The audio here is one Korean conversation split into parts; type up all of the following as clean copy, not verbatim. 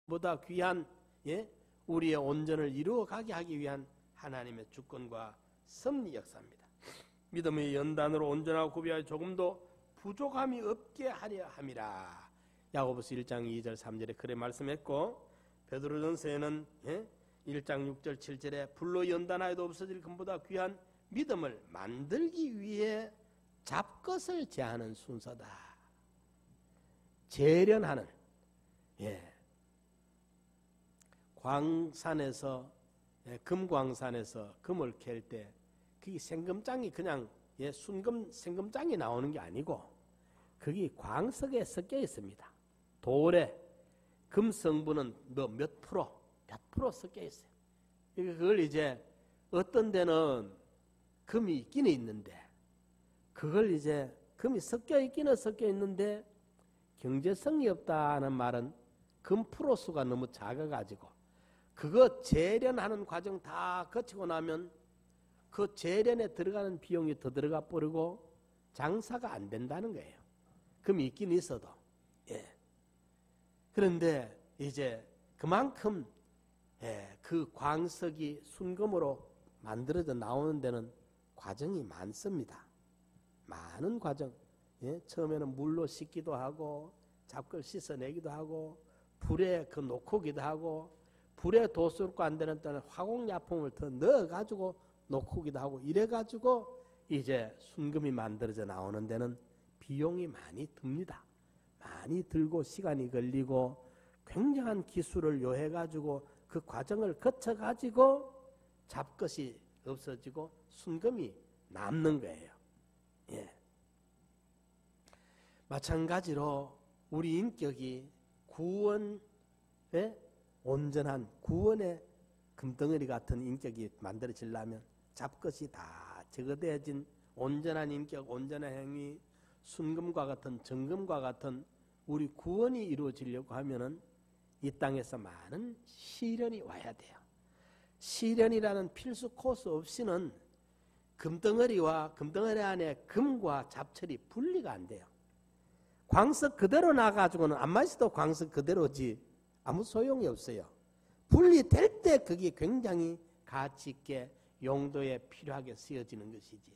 보다 귀한 우리의 온전을 이루어가게 하기 위한 하나님의 주권과 섭리 역사입니다. 믿음의 연단으로 온전하고 구비하여 조금도 부족함이 없게 하려 함이라. 야고보서 1장 2절 3절에 그래 말씀했고, 베드로전서에는 1장 6절 7절에 불로 연단하여도 없어질 금보다 귀한 믿음을 만들기 위해 잡것을 제하는 순서다. 재련하는, 광산에서, 금광산에서 금을 캘 때 그게 생금장이 그냥 순금 생금장이 나오는 게 아니고 그게 광석에 섞여 있습니다. 돌에 금 성분은 몇 프로 섞여 있어요. 그걸 이제 어떤 데는 금이 있기는 있는데 그걸 이제 금이 섞여 있기는 섞여 있는데 경제성이 없다는 말은 금 프로수가 너무 작아가지고 그거 재련하는 과정 다 거치고 나면 그 재련에 들어가는 비용이 더 들어가 버리고 장사가 안 된다는 거예요. 금이 있긴 있어도. 그런데 이제 그만큼 그 광석이 순금으로 만들어져 나오는 데는 과정이 많습니다. 많은 과정. 처음에는 물로 씻기도 하고 잡걸 씻어내기도 하고 불에 그 놓고기도 하고 불에 도수롭고 안 되는 때는 화공약품을 더 넣어가지고 놓고기도 하고 이래가지고 이제 순금이 만들어져 나오는 데는 비용이 많이 듭니다. 많이 들고 시간이 걸리고 굉장한 기술을 요해가지고 그 과정을 거쳐가지고 잡것이 없어지고 순금이 남는 거예요. 마찬가지로 우리 인격이 구원의 온전한 구원의 금덩어리 같은 인격이 만들어지려면 잡것이 다 제거되어진 온전한 인격, 온전한 행위, 순금과 같은 정금과 같은 우리 구원이 이루어지려고 하면은 이 땅에서 많은 시련이 와야 돼요. 시련이라는 필수 코스 없이는 금덩어리와 금덩어리 안에 금과 잡철이 분리가 안 돼요. 광석 그대로 나가지고는 안 마셔도 광석 그대로지 아무 소용이 없어요. 분리될 때 그게 굉장히 가치 있게 용도에 필요하게 쓰여지는 것이지.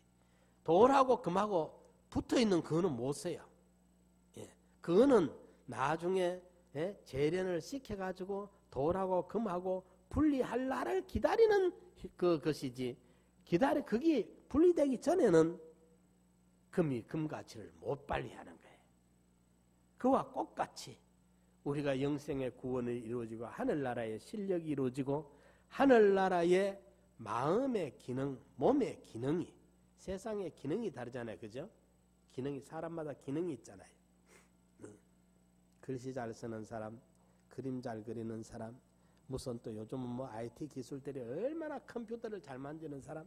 돌하고 금하고 붙어있는 그거는 못 써요. 그거는 나중에 재련을 시켜가지고 돌하고 금하고 분리할 날을 기다리는 그것이지. 그게 분리되기 전에는 금이 금 가치를 못 발휘하는 거예요. 그와 똑같이 우리가 영생의 구원을 이루어지고 하늘나라의 실력이 이루어지고 하늘나라의 마음의 기능, 몸의 기능이 세상의 기능이 다르잖아요. 그죠? 기능이 사람마다 기능이 있잖아요. 글씨 잘 쓰는 사람, 그림 잘 그리는 사람, 무슨 또 요즘은 뭐 IT 기술들이 얼마나 컴퓨터를 잘 만드는 사람,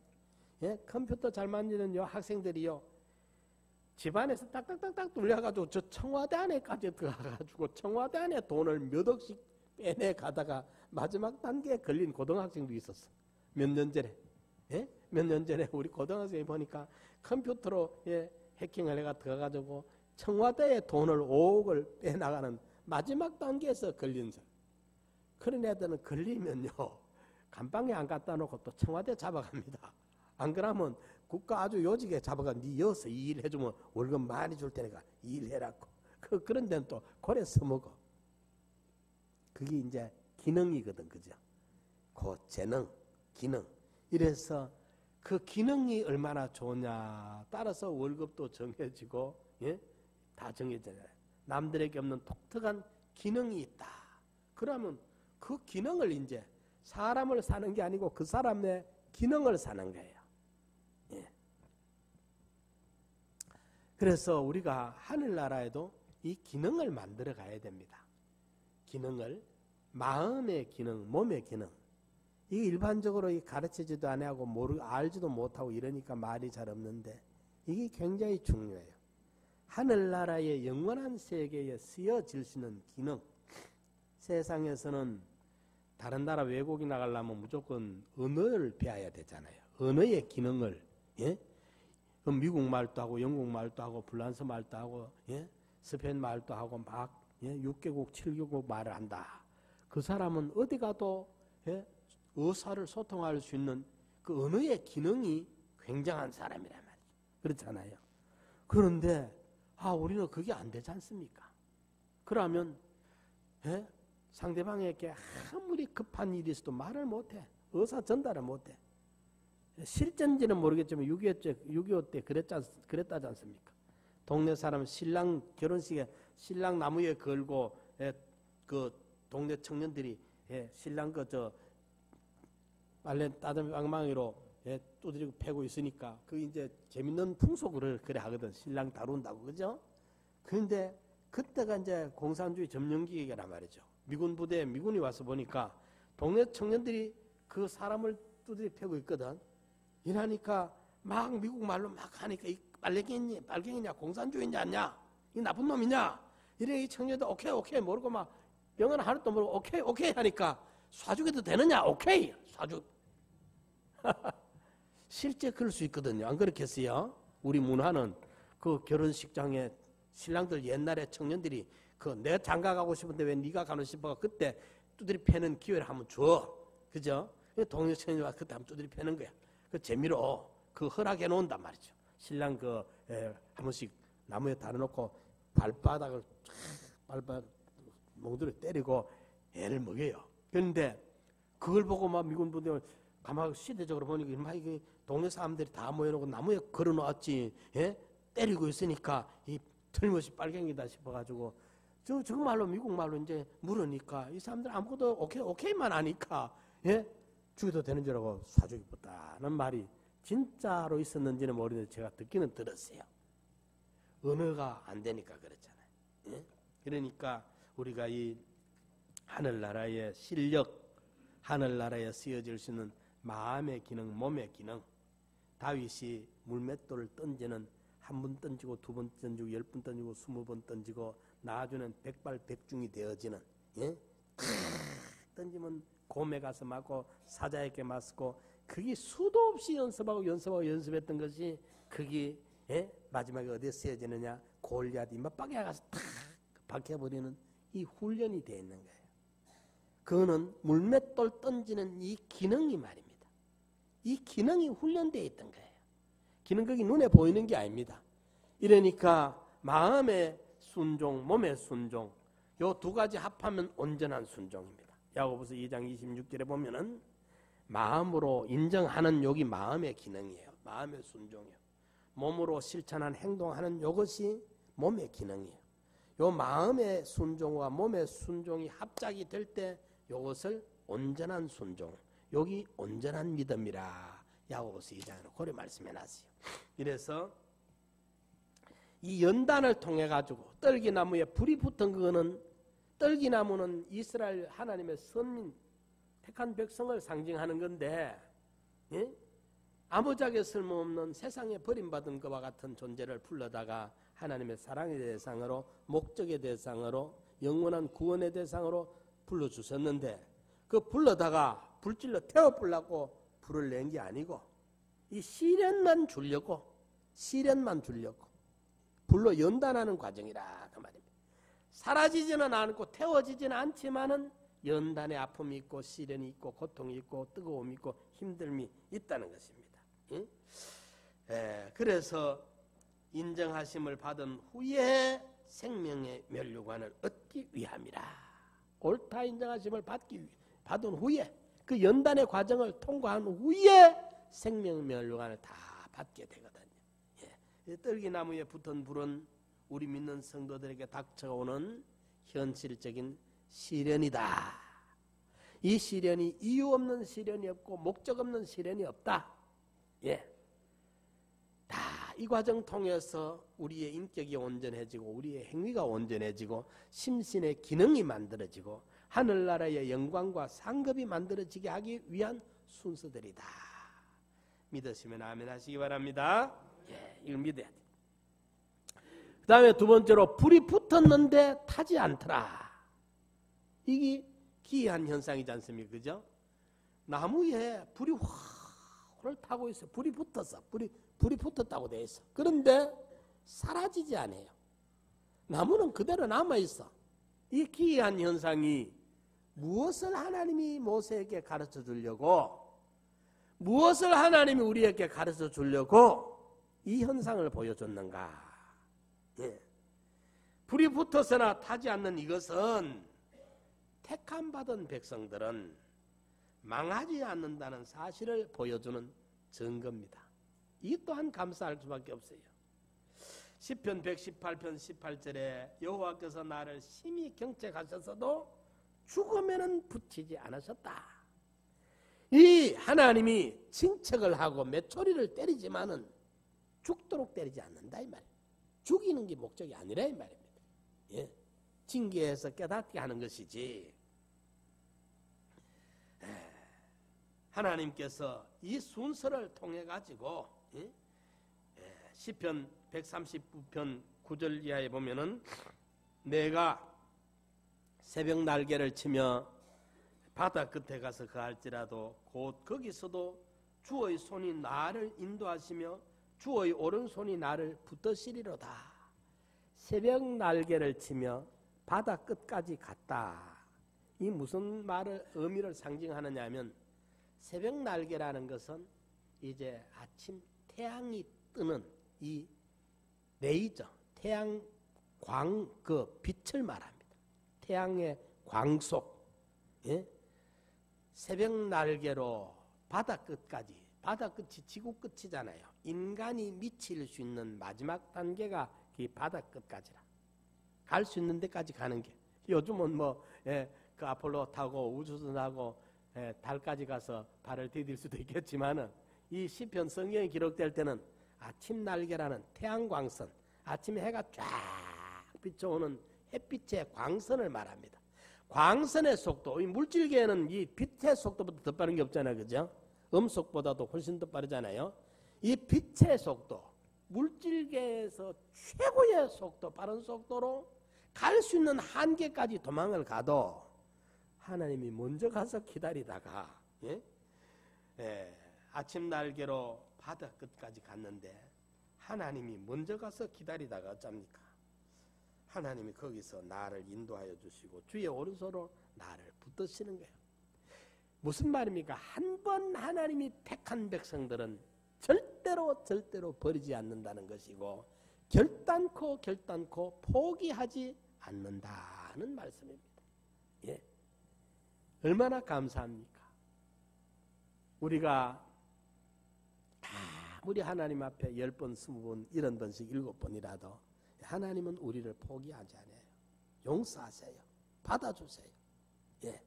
컴퓨터 잘 만드는 요 학생들이요. 집안에서 딱딱딱딱 돌려가지고 저 청와대 안에까지 들어가가지고 청와대 안에 돈을 몇 억씩 빼내 가다가 마지막 단계에 걸린 고등학생도 있었어. 몇 년 전에. 몇 년 전에 우리 고등학생이 보니까 컴퓨터로 해킹을 해가 들어가가지고 청와대에 돈을 5억을 빼나가는 마지막 단계에서 걸린 사람. 그런 애들은 걸리면요. 감방에 안 갖다 놓고 또 청와대 잡아갑니다. 안 그러면 국가 아주 요직에 잡아가 니 여기서 이 일 해주면 월급 많이 줄 테니까 이 일 해라고. 그런 데는 또 고래 써먹어. 그게 이제 기능이거든. 그죠? 그 재능, 기능. 이래서 그 기능이 얼마나 좋냐 따라서 월급도 정해지고 다 정해져요. 남들에게 없는 독특한 기능이 있다. 그러면 그 기능을 이제 사람을 사는 게 아니고 그 사람의 기능을 사는 거예요. 그래서 우리가 하늘나라에도 이 기능을 만들어 가야 됩니다. 기능을 마음의 기능, 몸의 기능. 이게 일반적으로 가르치지도 안 하고 알지도 못하고 이러니까 말이 잘 없는데 이게 굉장히 중요해요. 하늘나라의 영원한 세계에 쓰여질 수 있는 기능. 세상에서는 다른 나라 외국에 나가려면 무조건 언어를 배워야 되잖아요. 언어의 기능을 미국 말도 하고 영국 말도 하고 프랑스 말도 하고 스페인 말도 하고 막 6개국 7개국 말을 한다. 그 사람은 어디 가도 의사를 소통할 수 있는 그 언어의 기능이 굉장한 사람이란 말이죠. 그렇잖아요. 그런데 우리는 그게 안 되지 않습니까? 그러면 상대방에게 아무리 급한 일이 있어도 말을 못해. 의사 전달을 못해. 실전지는 모르겠지만 6.25 때 그랬다지 않습니까? 동네 사람 신랑 결혼식에 신랑 나무에 걸고 그 동네 청년들이 신랑 빨래 따뜻한 방망이로 두드리고 패고 있으니까 그 이제 재밌는 풍속을 그래 하거든. 신랑 다룬다고 그죠? 그런데 그때가 이제 공산주의 점령기획이란 말이죠. 미군이 와서 보니까 동네 청년들이 그 사람을 두드리 패고 있거든. 이러니까 막 미국 말로 막 하니까 이 빨갱이냐 공산주의냐 아냐 이 나쁜 놈이냐 이래 이 청년들 오케이 모르고 막 영어는 하나도 모르고 오케이 하니까 쏴주게도 되느냐 오케이 쏴주. 실제 그럴 수 있거든요. 안 그렇겠어요? 우리 문화는 그 결혼식장에 신랑들 옛날에 청년들이 내가 장가 가고 싶은데 왜 네가 가고 싶어 그때 두드리 패는 기회를 한번 줘. 그죠? 동네 청년이 와서 그때 한번 두드리 패는 거야. 그 재미로 허락해 놓는단 말이죠. 신랑 한 번씩 나무에 달아놓고 발바닥을 몽둥이로 때리고 애를 먹여요. 그런데 그걸 보고 막 미군 부대를 가만 시대적으로 보니까 이게 동네 사람들이 다 모여놓고 나무에 걸어놓았지. 때리고 있으니까 이 틀림없이 빨갱이다 싶어가지고 정말로 미국 말로 이제 물으니까 이 사람들 아무것도 오케이만 하니까 죽여도 되는 줄 알고 쏴주기보다는 말이 진짜로 있었는지는 모르는데 제가 듣기는 들었어요. 언어가 안 되니까 그렇잖아요. 그러니까 우리가 이 하늘나라의 실력, 하늘나라에 쓰여질 수 있는 마음의 기능, 몸의 기능, 다윗이 물맷돌을 던지는 한 번 던지고 두 번 던지고 10번 던지고 20번 던지고 나중에는 백발백중이 되어지는 던지면 곰에 가서 맞고 사자에게 맞고 그게 수도 없이 연습했던 것이 그게 마지막에 어디에 쓰여지느냐 골리앗 이마박에 가서 탁 박혀버리는 이 훈련이 되어 있는 거예요. 그거는 물맷돌 던지는 이 기능이 말입니다. 이 기능이 훈련되어 있던 거예요. 기능 거기 눈에 보이는 게 아닙니다. 이러니까 마음의 순종, 몸의 순종 요 두 가지 합하면 온전한 순종입니다. 야고보서 2장 26절에 보면은 마음으로 인정하는 여기 마음의 기능이에요. 마음의 순종이에요. 몸으로 실천한 행동하는 이것이 몸의 기능이에요. 요 마음의 순종과 몸의 순종이 합작이 될 때 이것을 온전한 순종, 여기 온전한 믿음이라 야고보서 2장으로 고려 말씀해놨어요. 이래서 이 연단을 통해 가지고 떨기나무에 불이 붙은 그거는 떨기나무는 이스라엘 하나님의 선민 택한 백성을 상징하는 건데 아무짝에 쓸모없는 세상에 버림받은 것과 같은 존재를 불러다가 하나님의 사랑의 대상으로 목적의 대상으로 영원한 구원의 대상으로 불러주셨는데 그 불러다가 불질러 태워불라고 불을 낸 게 아니고 이 시련만 주려고 불로 연단하는 과정이라 그 말입니다. 사라지지는 않고 태워지지는 않지만은 연단의 아픔이 있고 시련이 있고 고통이 있고 뜨거움이 있고 힘듦이 있다는 것입니다. 그래서 인정하심을 받은 후에 생명의 면류관을 얻기 위함이라. 옳다 인정하심을 받은 후에 그 연단의 과정을 통과한 후에 생명의 면류관을 다 받게 되거든요. 떨기나무에 붙은 불은 우리 믿는 성도들에게 닥쳐오는 현실적인 시련이다. 이 시련이 이유 없는 시련이 없고 목적 없는 시련이 없다. 다 이 과정 통해서 우리의 인격이 온전해지고 우리의 행위가 온전해지고 심신의 기능이 만들어지고 하늘나라의 영광과 상급이 만들어지게 하기 위한 순서들이다. 믿으시면 아멘 하시기 바랍니다. 이걸 믿어야 돼. 그 다음에 두 번째로 불이 붙었는데 타지 않더라. 이게 기이한 현상이지 않습니까? 그죠? 나무에 불이 확 타고 있어. 불이 붙었어. 불이 붙었다고 돼 있어. 그런데 사라지지 않아요. 나무는 그대로 남아 있어. 이 기이한 현상이 무엇을 하나님이 모세에게 가르쳐 주려고, 무엇을 하나님이 우리에게 가르쳐 주려고 이 현상을 보여줬는가? 예. 불이 붙어서나 타지 않는 이것은 택함 받은 백성들은 망하지 않는다는 사실을 보여주는 증거입니다. 이 또한 감사할 수밖에 없어요. 시편 118편 18절에 여호와께서 나를 심히 경책하셨어도 죽으면은 붙이지 않으셨다. 이 하나님이 징책을 하고 메초리를 때리지만은 죽도록 때리지 않는다 이 말이에요. 죽이는 게 목적이 아니라 이 말입니다. 예. 징계해서 깨닫게 하는 것이지. 하나님께서 이 순서를 통해 가지고 시편 139편 9절 이하에 보면은 내가 새벽 날개를 치며 바다 끝에 가서 거할지라도 곧 거기서도 주의 손이 나를 인도하시며 주의 오른손이 나를 붙드시리로다. 새벽 날개를 치며 바다 끝까지 갔다. 이 무슨 말을 의미를 상징하느냐 하면 새벽 날개라는 것은 이제 아침 태양이 뜨는 이 레이저, 태양 광 그 빛을 말합니다. 태양의 광속. 예? 새벽 날개로 바다 끝까지. 바다 끝이 지구 끝이잖아요. 인간이 미칠 수 있는 마지막 단계가 이 바다 끝까지라. 갈 수 있는 데까지 가는 게. 요즘은 뭐 그 아폴로 타고 우주선하고 달까지 가서 발을 디딜 수도 있겠지만은 이 시편 성경에 기록될 때는 아침 날개라는 태양 광선, 아침에 해가 쫙 비춰오는 햇빛의 광선을 말합니다. 광선의 속도, 이 물질계에는 이 빛의 속도보다 더 빠른 게 없잖아요, 그죠? 음속보다도 훨씬 더 빠르잖아요. 이 빛의 속도, 물질계에서 최고의 속도, 빠른 속도로 갈 수 있는 한계까지 도망을 가도 하나님이 먼저 가서 기다리다가 아침 날개로 바다 끝까지 갔는데 하나님이 먼저 가서 기다리다가 어쩝니까? 하나님이 거기서 나를 인도하여 주시고 주의 오른손으로 나를 붙드시는 거예요. 무슨 말입니까? 한 번 하나님이 택한 백성들은 절대로 버리지 않는다는 것이고 결단코 포기하지 않는다는 말씀입니다. 예. 얼마나 감사합니까? 우리가 우리 하나님 앞에 10번, 20번, 70번씩 7번이라도 하나님은 우리를 포기하지 않아요. 용서하세요. 받아주세요. 예.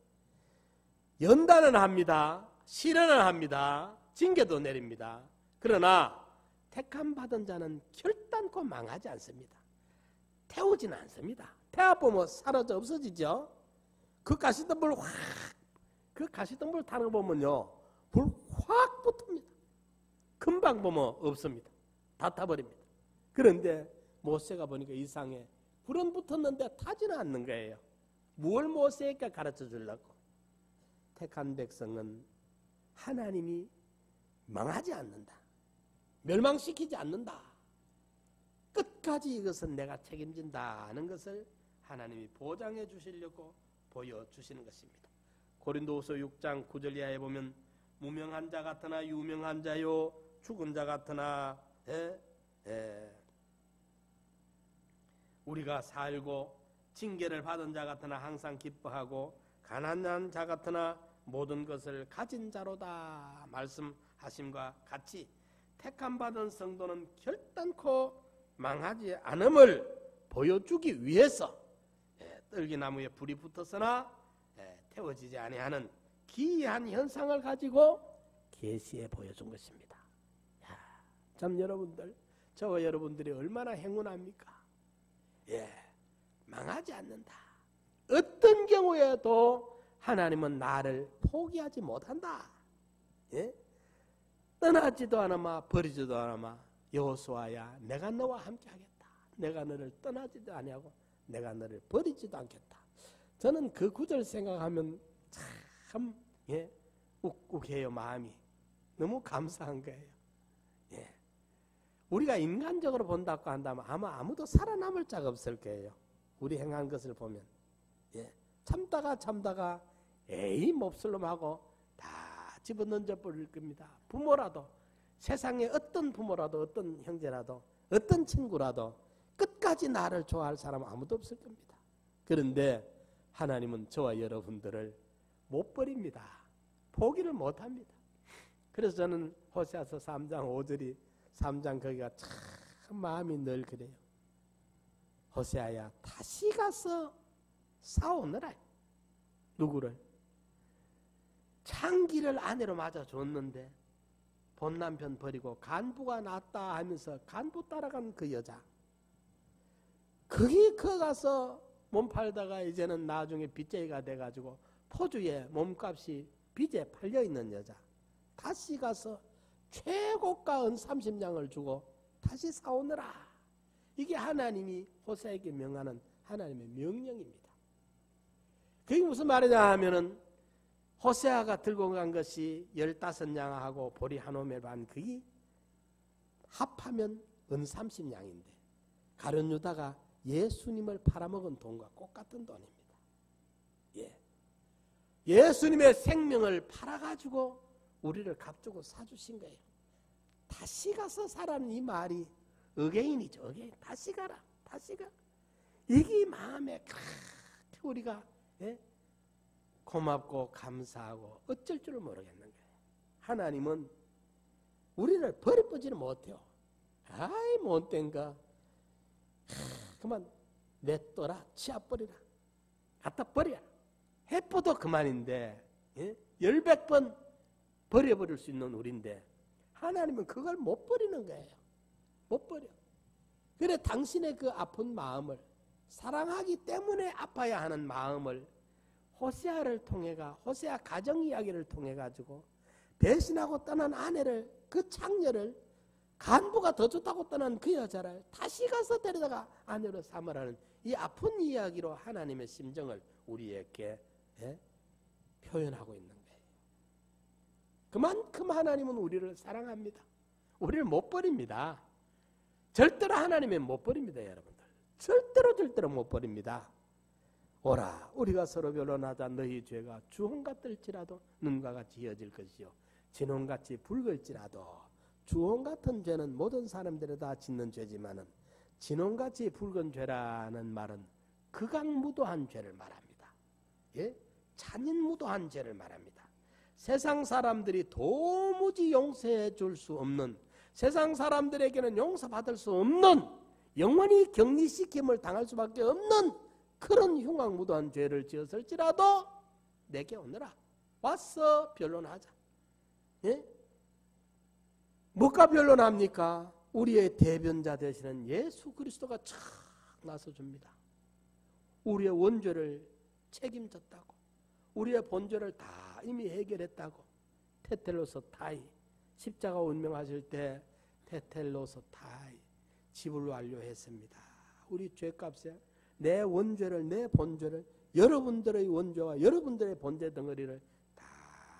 연단은 합니다. 시련은 합니다. 징계도 내립니다. 그러나 택함 받은 자는 결단코 망하지 않습니다. 태우지는 않습니다. 태워보면 사라져 없어지죠. 그 가시덤불 타는 거 보면요, 불 확 붙습니다. 금방 보면 없습니다. 다 타버립니다. 그런데 모세가 보니까 이상해. 불은 붙었는데 타지는 않는 거예요. 뭘 모세에게 가르쳐 주려고? 택한 백성은 하나님이 망하지 않는다. 멸망시키지 않는다. 끝까지 이것은 내가 책임진다는 것을 하나님이 보장해 주시려고 보여주시는 것입니다. 고린도후서 6장 9절 이하에 보면 무명한 자 같으나 유명한 자요, 죽은 자 같으나 우리가 살고 징계를 받은 자 같으나 항상 기뻐하고 가난한 자 같으나 모든 것을 가진 자로다 말씀하심과 같이 택함 받은 성도는 결단코 망하지 않음을 보여주기 위해서 떨기나무에 불이 붙었으나 태워지지 아니하는 기이한 현상을 가지고 계시해 보여준 것입니다. 참 여러분들, 저와 여러분들이 얼마나 행운합니까? 망하지 않는다. 어떤 경우에도 하나님은 나를 포기하지 못한다. 떠나지도 않으마 버리지도 않으마 여호수아야 내가 너와 함께하겠다. 내가 너를 떠나지도 아니하고 내가 너를 버리지도 않겠다. 저는 그 구절 생각하면 참 욱욱해요. 마음이 너무 감사한 거예요. 우리가 인간적으로 본다고 한다면 아마 아무도 살아남을 자가 없을 거예요. 우리 행한 것을 보면 참다가 에이 몹쓸놈하고 다 집어던져 버릴 겁니다. 부모라도 세상에 어떤 부모라도 어떤 형제라도 어떤 친구라도 끝까지 나를 좋아할 사람 아무도 없을 겁니다. 그런데 하나님은 저와 여러분들을 못 버립니다. 포기를 못합니다. 그래서 저는 호세아서 3장 5절이 3장 거기가 참 마음이 늘 그래요. 호세아야 다시 가서 싸우느라. 누구를? 창기를 아내로 맞아줬는데 본 남편 버리고 간부가 낫다 하면서 간부 따라간 그 여자. 거기 가서 몸 팔다가 이제는 나중에 빚쟁이가 돼가지고 포주에 몸값이 빚에 팔려있는 여자. 다시 가서 최고가 은 30냥을 주고 다시 싸우느라. 이게 하나님이 호세아에게 명하는 하나님의 명령입니다. 그게 무슨 말이냐 하면은 호세아가 들고 간 것이 15냥하고 보리 한 오멜 반, 그게 합하면 은 30냥인데 가룟 유다가 예수님을 팔아먹은 돈과 똑같은 돈입니다. 예수님의 생명을 팔아가지고 우리를 값주고 사주신 거예요. 다시 가서 사라는 이 말이 어게인이죠. 어게인. 다시 가라. 다시 가. 이게 마음에 그렇게 우리가 고맙고 감사하고 어쩔 줄을 모르겠는 거예요. 하나님은 우리를 버리지는 못해요. 아이 못된가. 그만 냈더라. 치아버리라. 갖다 버려. 해포도 그만인데 10번 버려버릴 수 있는 우리인데 하나님은 그걸 못 버리는 거예요. 못 버려. 그래 당신의 그 아픈 마음을 사랑하기 때문에 아파야 하는 마음을 호세아를 통해가 호세아 가정 이야기를 통해 가지고 배신하고 떠난 아내를 그 창녀를 간부가 더 좋다고 떠난 그 여자를 다시 가서 데려다가 아내로 삼으라는 이 아픈 이야기로 하나님의 심정을 우리에게 표현하고 있는 거예요. 그만큼 하나님은 우리를 사랑합니다. 우리를 못 버립니다. 절대로 하나님은 못 버립니다, 여러분들. 절대로 못 버립니다. 오라, 우리가 서로 변론하자. 너희 죄가 주홍 같을지라도 눈과 같이 이어질 것이요 진홍같이 붉을지라도. 주홍 같은 죄는 모든 사람들이 다 짓는 죄지만은 진홍같이 붉은 죄라는 말은 극악무도한 죄를 말합니다. 잔인무도한 죄를 말합니다. 세상 사람들이 도무지 용서해 줄 수 없는, 세상 사람들에게는 용서받을 수 없는, 영원히 격리시킴을 당할 수밖에 없는 그런 흉악무도한 죄를 지었을지라도 내게 오너라. 와서 변론하자. 뭐가 변론합니까? 우리의 대변자 되시는 예수 그리스도가 착 나서줍니다. 우리의 원죄를 책임졌다고, 우리의 본죄를 다 이미 해결했다고. 테텔로서 타이, 십자가 운명하실 때 테텔로서 타이, 지불 완료했습니다. 우리 죄값에 내 원죄를, 내 본죄를, 여러분들의 원죄와 여러분들의 본죄 덩어리를 다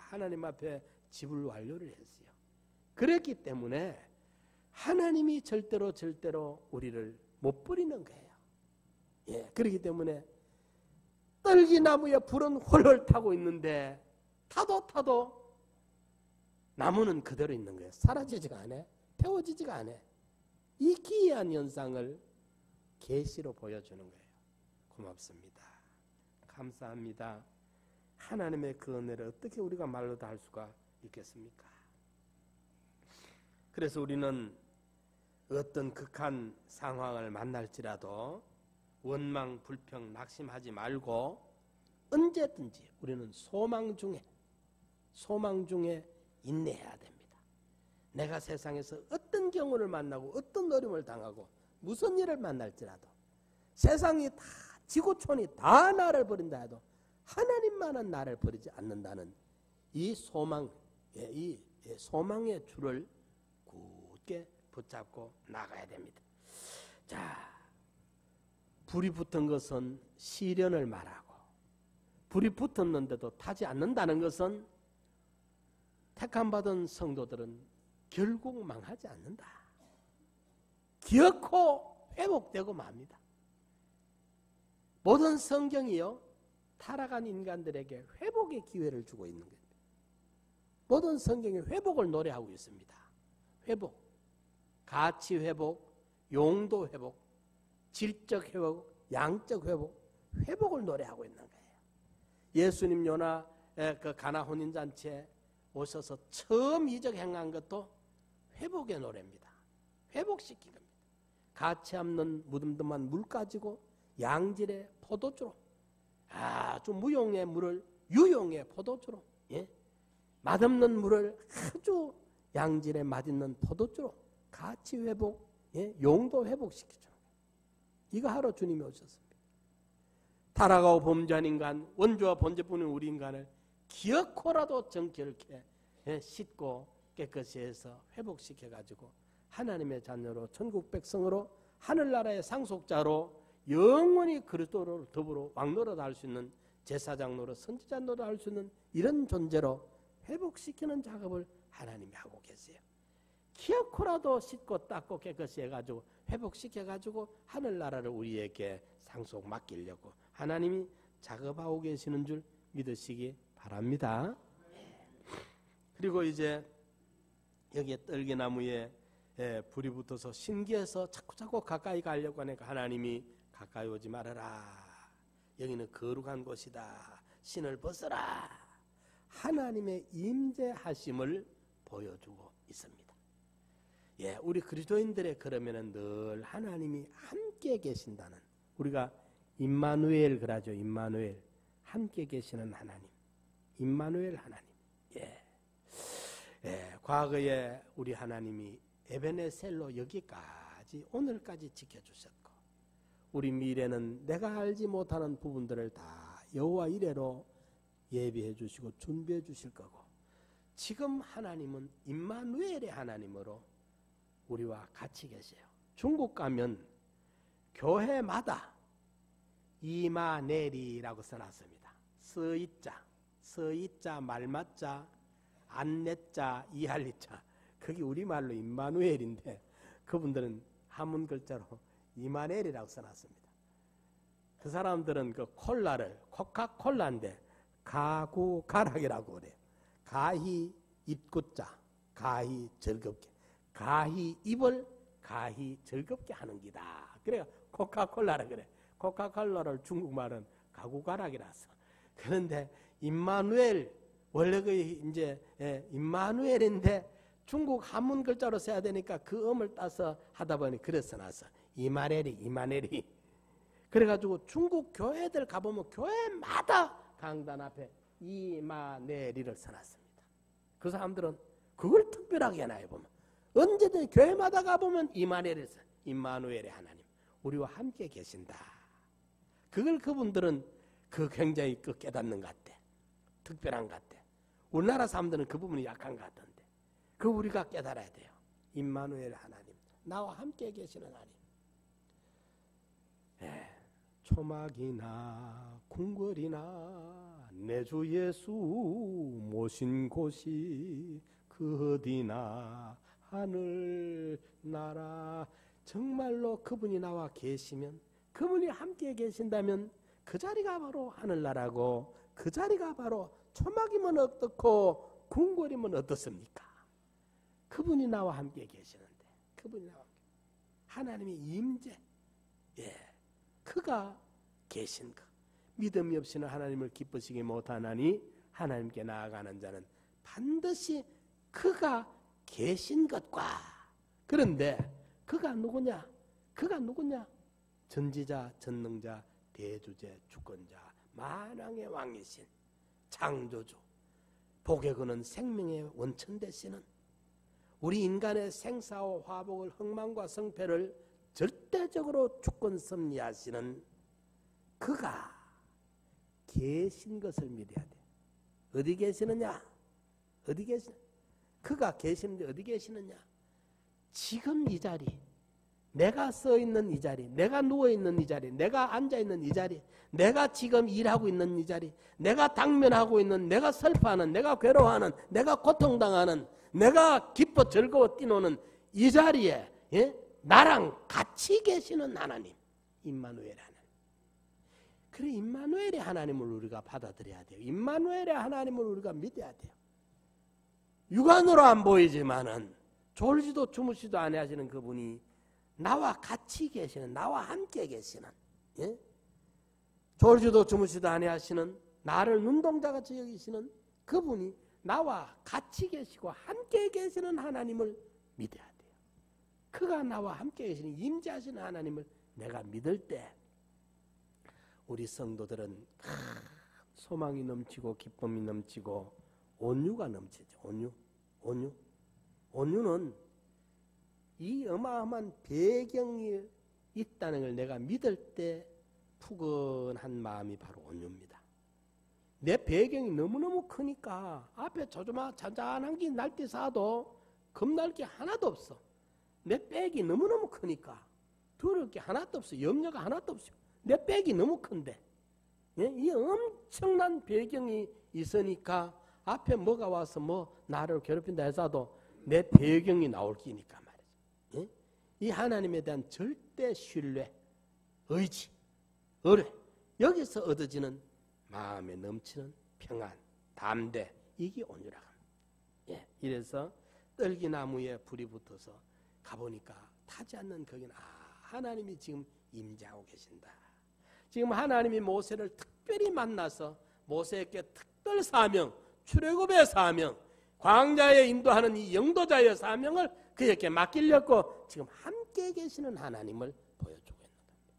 하나님 앞에 지불 완료를 했어요. 그랬기 때문에 하나님이 절대로 우리를 못 버리는 거예요. 그렇기 때문에 떨기나무에 불은 홀홀 타고 있는데 타도 나무는 그대로 있는 거예요. 사라지지가 않아. 태워지지가 않아. 이 기이한 현상을 계시로 보여주는 거예요. 고맙습니다. 감사합니다. 하나님의 그 은혜를 어떻게 우리가 말로 다 할 수가 있겠습니까? 그래서 우리는 어떤 극한 상황을 만날지라도 원망, 불평, 낙심하지 말고 언제든지 우리는 소망 중에 인내해야 됩니다. 내가 세상에서 어떤 경우를 만나고 어떤 어려움을 당하고 무슨 일을 만날지라도 세상이 다 지구촌이 다 나를 버린다 해도 하나님만은 나를 버리지 않는다는 이 소망, 이 소망의 줄을 굳게 붙잡고 나가야 됩니다. 자, 불이 붙은 것은 시련을 말하고 불이 붙었는데도 타지 않는다는 것은 택함받은 성도들은 결국 망하지 않는다. 기어코 회복되고 맙니다. 모든 성경이요, 타락한 인간들에게 회복의 기회를 주고 있는 거예요. 모든 성경이 회복을 노래하고 있습니다. 회복, 가치 회복, 용도 회복, 질적 회복, 양적 회복, 회복을 노래하고 있는 거예요. 예수님 요나 그 가나 혼인잔치에 오셔서 처음 이적 행한 것도 회복의 노래입니다. 회복시킨 겁니다. 가치 없는 무덤덤한 물 가지고 양질의 포도주로, 아주 무용의 물을 유용의 포도주로, 맛없는 물을 아주 양질의 맛있는 포도주로 가치 회복, 용도 회복시키죠. 이거 하러 주님이 오셨습니다. 타락하고 범죄한 인간, 원죄와 본죄뿐인 우리 인간을 기어코라도 정결케 씻고 깨끗이 해서 회복시켜가지고 하나님의 자녀로 천국 백성으로 하늘나라의 상속자로 영원히 그리스도로 더불어 왕노릇 할 수 있는 제사장 노릇, 선지자 노릇 할 수 있는 이런 존재로 회복시키는 작업을 하나님이 하고 계세요. 기어코라도 씻고 닦고 깨끗이 해가지고 회복시켜가지고 하늘나라를 우리에게 상속 맡기려고 하나님이 작업하고 계시는 줄 믿으시기 바랍니다. 그리고 이제 여기에 떨기나무에 불이 붙어서 신기해서 자꾸 가까이 가려고 하니까 하나님이 가까이 오지 말아라. 여기는 거룩한 곳이다. 신을 벗어라. 하나님의 임재하심을 보여주고 있습니다. 우리 그리스도인들의 그러면은 늘 하나님이 함께 계신다는, 우리가 임마누엘 그러죠. 임마누엘, 함께 계시는 하나님, 임마누엘 하나님. 과거에 우리 하나님이 에베네셀로 여기까지 오늘까지 지켜주셨고, 우리 미래는 내가 알지 못하는 부분들을 다 여호와 이레로 예비해 주시고 준비해 주실 거고, 지금 하나님은 임마누엘의 하나님으로 우리와 같이 계세요. 중국 가면 교회마다 이마네리라고 써놨습니다. 서이자, 말맞자, 안내자, 이할리자. 그게 우리말로 임마누엘인데 그분들은 한문 글자로 이마넬이라고 써놨습니다. 그 사람들은 그 콜라를 코카콜라인데 가구가락이라고 그래요. 가히 입구자, 가히 즐겁게, 가히 입을 가히 즐겁게 하는 기다. 그래요. 코카콜라라 그래. 코카콜라를 중국말은 가구가락이라서. 그런데 임마누엘, 원래 그 이제 임마누엘인데 중국 한문 글자로 써야 되니까 그 음을 따서 하다 보니 그래서 나서 이마넬이. 그래가지고 중국 교회들 가보면 교회마다 강단 앞에 이마넬이를 써놨습니다. 그 사람들은 그걸 특별하게 해놔요. 보면 언제든 교회마다 가보면 이마넬이 써. 임마누엘의 하나님, 우리와 함께 계신다. 그걸 그분들은 굉장히 깨닫는 것 같아. 특별한 것 같아. 우리나라 사람들은 그 부분이 약한 것 같던데. 그거 우리가 깨달아야 돼요. 임마누엘 하나님, 나와 함께 계시는 하나님. 초막이나 궁궐이나 내 주 예수 모신 곳이 그 어디나 하늘 나라. 정말로 그분이 나와 계시면, 그분이 함께 계신다면 그 자리가 바로 하늘나라고, 그 자리가 바로 초막이면 어떻고 궁궐이면 어떻습니까? 그분이 나와 함께 계시는데, 그분이 나와 함께, 하나님의 임재, 그가 계신 것. 믿음이 없이는 하나님을 기쁘시게 못하나니 하나님께 나아가는 자는 반드시 그가 계신 것과, 그런데 그가 누구냐? 전지자, 전능자, 대주제, 주권자, 만왕의 왕이신 창조주, 복에 거는 생명의 원천 되시는, 우리 인간의 생사와 화복을, 흥망과 성패를 절대적으로 주권 섭리하시는 그가 계신 것을 믿어야 돼. 어디 계시느냐? 그가 계시는데 어디 계시느냐? 지금 이 자리, 내가 서 있는 이 자리, 내가 누워 있는 이 자리, 내가 앉아 있는 이 자리, 내가 지금 일하고 있는 이 자리, 내가 당면하고 있는, 내가 슬퍼하는, 내가 괴로워하는, 내가 고통당하는, 내가 기뻐 즐거워 뛰노는 이 자리에 나랑 같이 계시는 하나님, 임마누엘 하나님. 그래, 임마누엘의 하나님을 우리가 받아들여야 돼요. 임마누엘의 하나님을 우리가 믿어야 돼요. 육안으로 안 보이지만은 졸지도 주무시도 아니하시는 그분이 나와 같이 계시는, 나와 함께 계시는, 예? 졸지도 주무시도 아니하시는, 나를 눈동자같이 여기시는 그분이 나와 같이 계시고 함께 계시는 하나님을 믿어야 돼요. 그가 나와 함께 계시는 임재하시는 하나님을 내가 믿을 때 우리 성도들은 소망이 넘치고 기쁨이 넘치고 온유가 넘치죠. 온유는 이 어마어마한 배경이 있다는 걸 내가 믿을 때 푸근한 마음이 바로 온유입니다. 내 배경이 너무너무 크니까 앞에 잔잔한 게 날뛰 쌓아도 겁날 게 하나도 없어. 내 백이 너무너무 크니까 두려울 게 하나도 없어. 염려가 하나도 없어. 내 백이 너무 큰데, 예? 이 엄청난 배경이 있으니까 앞에 뭐가 와서 나를 괴롭힌다 해서도 내 배경이 나올 끼니까 말이죠. 예? 이 하나님에 대한 절대 신뢰, 의지, 의뢰, 여기서 얻어지는 마음에 넘치는 평안, 담대, 이게 온유라고 합니다. 예, 이래서 떨기나무에 불이 붙어서 가보니까 타지 않는 거기는 하나님이 지금 임재하고 계신다. 지금 하나님이 모세를 특별히 만나서 모세에게 특별 사명, 출애굽의 사명, 광야에 인도하는 이 영도자의 사명을 그에게 맡기려고 지금 함께 계시는 하나님을 보여주고 있는 겁니다.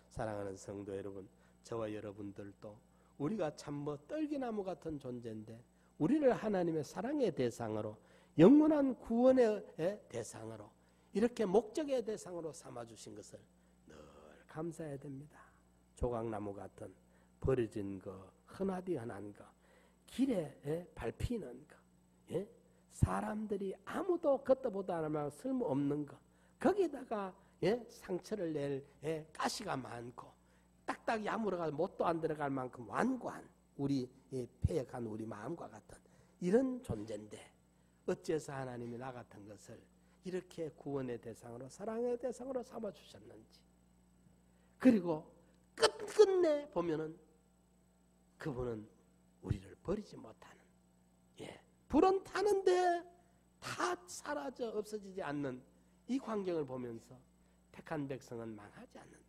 사랑하는 성도 여러분, 저와 여러분들도 우리가 참 떨기나무 같은 존재인데 우리를 하나님의 사랑의 대상으로, 영원한 구원의 대상으로, 이렇게 목적의 대상으로 삼아주신 것을 늘 감사해야 됩니다. 조각나무 같은 버려진 거, 흔하디 흔한 거, 길에 밟히는 거, 예? 사람들이 아무도 걷다보다 않으면 쓸모없는 거, 거기다가 상처를 낼 가시가 많고 딱딱 야물어가 못도 안 들어갈 만큼 완고한 우리 폐역한 우리 마음과 같은 이런 존재인데 어째서 하나님이 나 같은 것을 이렇게 구원의 대상으로, 사랑의 대상으로 삼아주셨는지, 그리고 끝끝내 보면은 그분은 우리를 버리지 못하는, 불은 타는데 다 사라져 없어지지 않는 이 광경을 보면서 택한 백성은 망하지 않는다.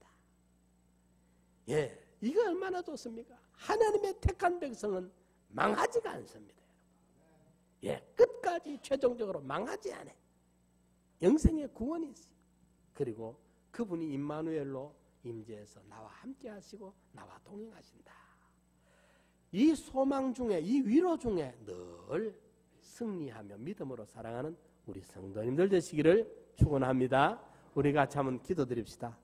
이거 얼마나 좋습니까? 하나님의 택한 백성은 망하지가 않습니다. 끝까지 최종적으로 망하지 않아. 영생의 구원이 있어요. 그리고 그분이 임마누엘로 임재해서 나와 함께 하시고 나와 동행하신다. 이 소망 중에, 이 위로 중에 늘 승리하며 믿음으로 살아가는 우리 성도님들 되시기를 축원합니다. 우리 같이 한번 기도드립시다.